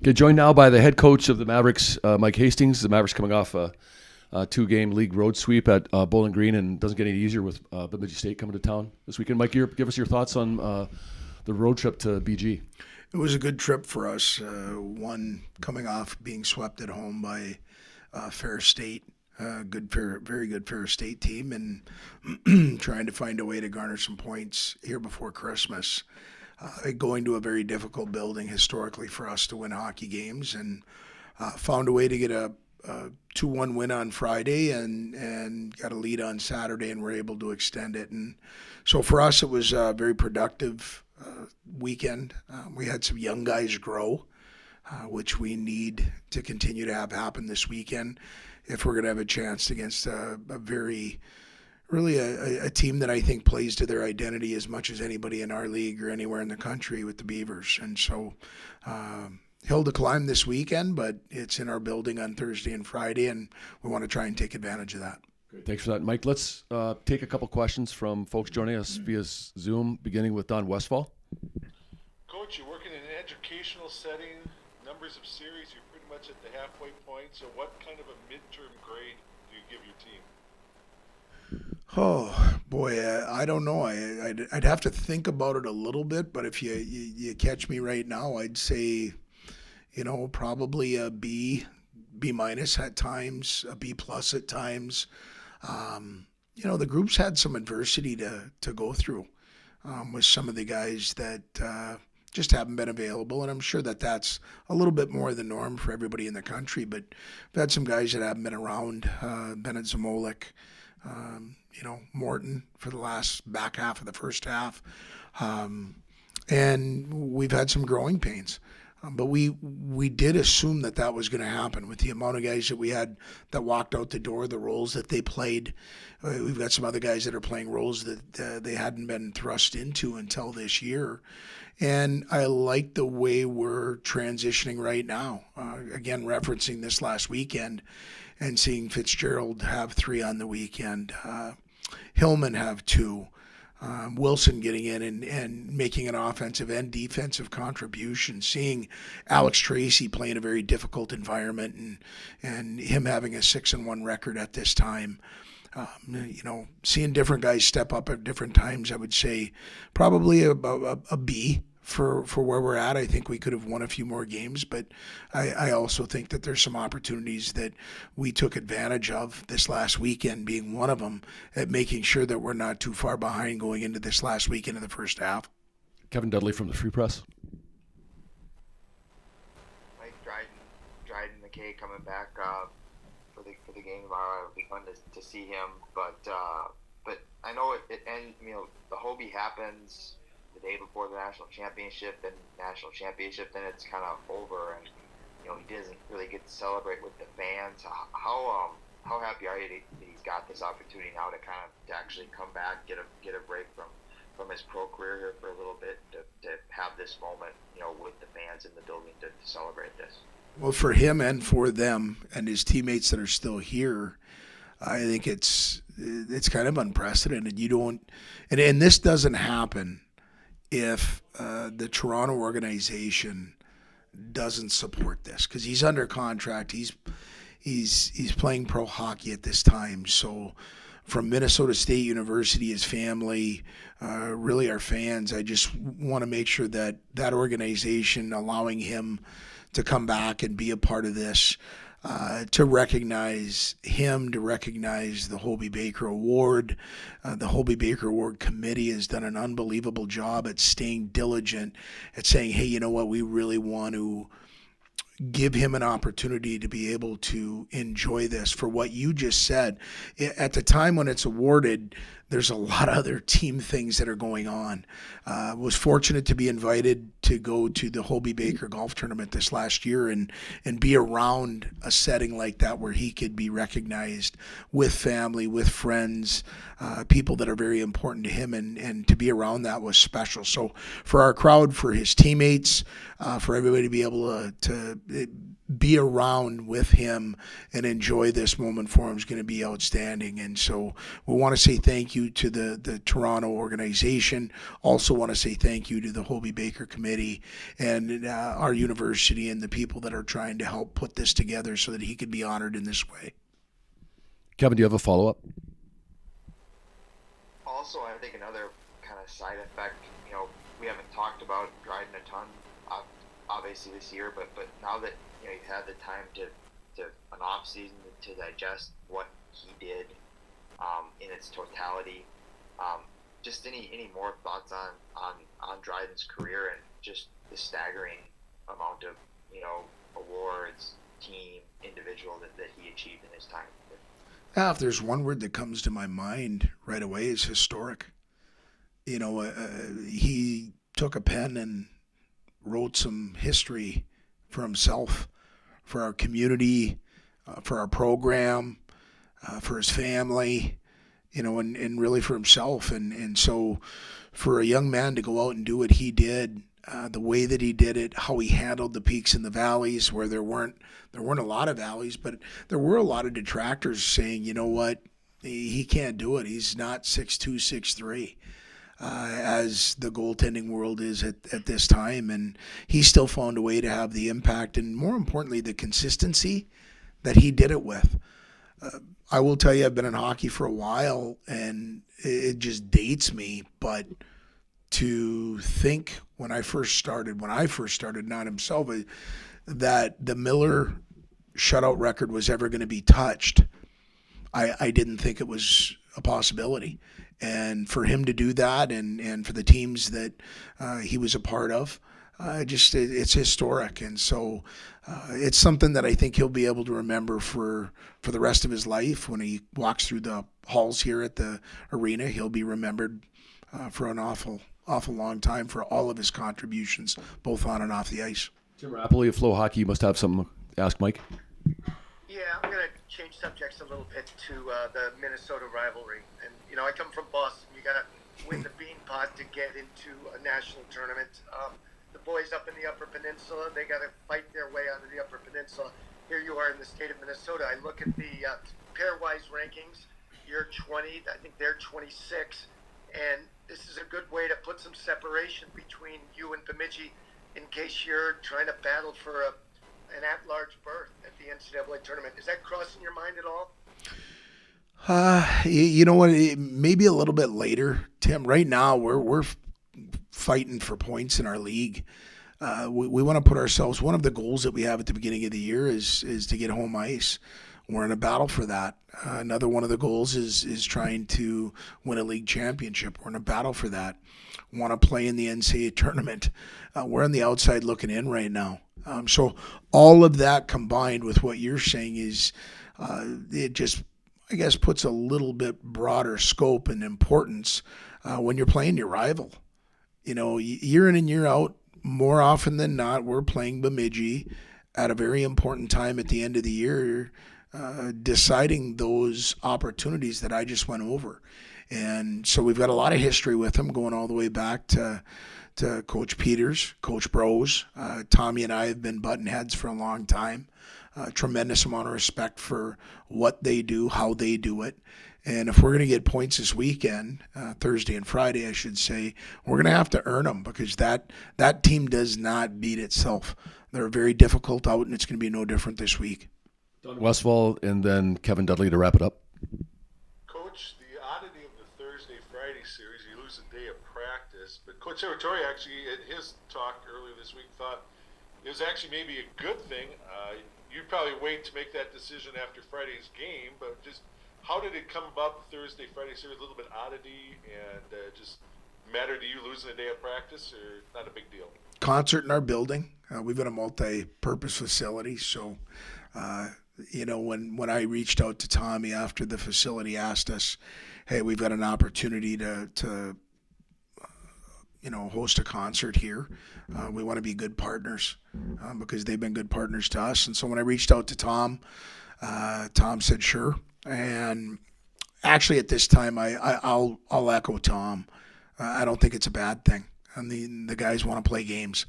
Okay, joined now by the head coach of the Mavericks, Mike Hastings. The Mavericks coming off a 2-game league road sweep at Bowling Green, and doesn't get any easier with Bemidji State coming to town this weekend. Mike, give us your thoughts on the road trip to BG. It was a good trip for us. One coming off being swept at home by Fair State, very good Fair State team, and trying to find a way to garner some points here before Christmas. Going to a very difficult building historically for us to win hockey games, and found a way to get a 2-1 win on Friday and got a lead on Saturday, and were able to extend it. And so for us, it was a very productive weekend. We had some young guys grow, which we need to continue to have happen this weekend if we're going to have a chance against a team that I think plays to their identity as much as anybody in our league or anywhere in the country with the Beavers. And so hill to climb this weekend, but it's in our building on Thursday and Friday, and we want to try and take advantage of that. Great. Thanks for that, Mike. Let's take a couple questions from folks joining us via Zoom, beginning with Don Westfall. Coach, you work in an educational setting, numbers of series, you're pretty much at the halfway point. So what kind of a midterm grade do you give your team? Oh boy, I don't know. I'd have to think about it a little bit, but if you catch me right now, I'd say, probably a B minus at times, a B plus at times. The group's had some adversity to go through with some of the guys that just haven't been available, and I'm sure that's a little bit more the norm for everybody in the country. But we've had some guys that haven't been around, Bennett Zamolik, Morton for the last back half of the first half. And we've had some growing pains. But we did assume that was going to happen with the amount of guys that we had that walked out the door, the roles that they played. We've got some other guys that are playing roles that they hadn't been thrust into until this year. And I like the way we're transitioning right now. Again, referencing this last weekend and seeing Fitzgerald have 3 on the weekend, Hillman have 2. Wilson getting in and making an offensive and defensive contribution, seeing Alex Tracy play in a very difficult environment and him having a 6-1 record at this time. Seeing different guys step up at different times, I would say probably a B for where we're at. I think we could have won a few more games, but I also think that there's some opportunities that we took advantage of this last weekend, being one of them, at making sure that we're not too far behind going into this last weekend of the first half. Kevin Dudley from the Free Press. Mike Dryden McKay coming back for the game tomorrow. It'll be fun to see him, but I know it ends. The Hobie happens the day before the national championship, then then it's kind of over, and he doesn't really get to celebrate with the fans. How happy are you that he's got this opportunity now to actually come back, get a break from his pro career here for a little bit, to have this moment with the fans in the building to celebrate this? Well, for him and for them and his teammates that are still here, I think it's kind of unprecedented. And this doesn't happen if the Toronto organization doesn't support this, because he's under contract. He's playing pro hockey at this time. So from Minnesota State University, his family, really our fans, I just want to make sure that organization allowing him to come back and be a part of this, to recognize him, to recognize the Hobie Baker Award. The Hobie Baker Award committee has done an unbelievable job at staying diligent, at saying, hey, you know what, we really want to give him an opportunity to be able to enjoy this for what you just said. At the time when it's awarded, there's a lot of other team things that are going on. Was fortunate to be invited to go to the Hobie Baker golf tournament this last year and be around a setting like that where he could be recognized with family, with friends, people that are very important to him, and to be around that was special. So for our crowd, for his teammates, for everybody to be able to be around with him and enjoy this moment for him is going to be outstanding. And so we want to say thank you to the Toronto organization. Also want to say thank you to the Hobie Baker Committee and our university and the people that are trying to help put this together so that he could be honored in this way. Kevin, do you have a follow-up? Also, I think another kind of side effect, we haven't talked about Dryden a ton, obviously this year, but now that you've had the time to an off season to digest what he did in its totality, just any more thoughts on Dryden's career and just the staggering amount of awards, team, individual that he achieved in his time. If there's one word that comes to my mind right away is historic. He took a pen and wrote some history for himself, for our community, for our program, for his family, and really for himself. And so for a young man to go out and do what he did, the way that he did it, how he handled the peaks and the valleys, where there weren't a lot of valleys, but there were a lot of detractors saying, you know what, he can't do it. He's not 6'2", 6'3", as the goaltending world is at this time. And he still found a way to have the impact and, more importantly, the consistency that he did it with. I will tell you, I've been in hockey for a while, and it just dates me, but to think when I first started, not himself, that the Miller shutout record was ever going to be touched, I didn't think it was a possibility. And for him to do that, and for the teams that he was a part of, it's historic. And so it's something that I think he'll be able to remember for the rest of his life. When he walks through the halls here at the arena, he'll be remembered for an awful long time for all of his contributions, both on and off the ice. Tim Rapoli of Flow Hockey, you must have something to ask Mike. Yeah, I'm going to change subjects a little bit to the Minnesota rivalry. And, I come from Boston. You got to win the bean pot to get into a national tournament. The boys up in the Upper Peninsula, they got to fight their way out of the Upper Peninsula. Here you are in the state of Minnesota. I look at the pairwise rankings. You're 20. I think they're 26. And this is a good way to put some separation between you and Bemidji in case you're trying to battle for an at-large berth at the NCAA tournament. Is that crossing your mind at all? You know what? Maybe a little bit later, Tim. Right now, we're fighting for points in our league. We want to put ourselves. One of the goals that we have at the beginning of the year is to get home ice. We're in a battle for that. Another one of the goals is trying to win a league championship. We're in a battle for that. Want to play in the NCAA tournament. We're on the outside looking in right now. So all of that combined with what you're saying is it just, I guess, puts a little bit broader scope and importance when you're playing your rival. Year in and year out, more often than not, we're playing Bemidji at a very important time at the end of the year, deciding those opportunities that I just went over. And so we've got a lot of history with them, going all the way back to Coach Peters, Coach Bros. Tommy and I have been button heads for a long time. Tremendous amount of respect for what they do, how they do it. And if we're going to get points this weekend, Thursday and Friday, I should say, we're going to have to earn them, because that team does not beat itself. They're very difficult out, and it's going to be no different this week. Don Westfall and then Kevin Dudley to wrap it up. Coach, the oddity of the Thursday-Friday series, you lose a day of practice, but Coach Sartori actually, in his talk earlier this week, thought it was actually maybe a good thing. You'd probably wait to make that decision after Friday's game, but just how did it come about, the Thursday-Friday series? A little bit oddity, and just matter to you losing a day of practice, or not a big deal? Concert in our building. We've got a multi-purpose facility, so when I reached out to Tommy after the facility asked us, hey, we've got an opportunity to host a concert here. We want to be good partners because they've been good partners to us. And so when I reached out to Tom, Tom said sure. And actually at this time, I'll echo Tom. I don't think it's a bad thing. I mean, the guys want to play games.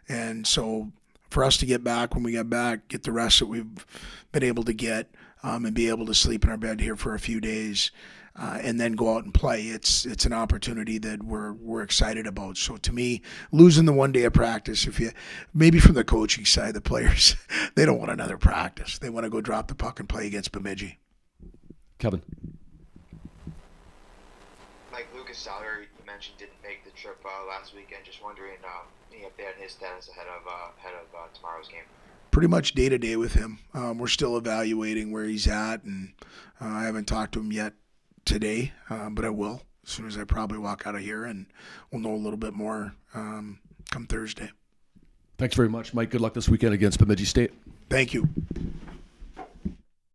And so for us to get back when we get back, get the rest that we've been able to get, and be able to sleep in our bed here for a few days, and then go out and play. It's an opportunity that we're excited about. So to me, losing the 1 day of practice, maybe from the coaching side, the players, they don't want another practice. They want to go drop the puck and play against Bemidji. Kevin. Mike Lucas Sauer, you mentioned, didn't make the trip last weekend. Just wondering any update on his status ahead of tomorrow's game. Pretty much day to day with him. We're still evaluating where he's at, and I haven't talked to him yet today, but I will as soon as I probably walk out of here, and we'll know a little bit more come Thursday. Thanks very much, Mike. Good luck this weekend against Bemidji State. Thank you.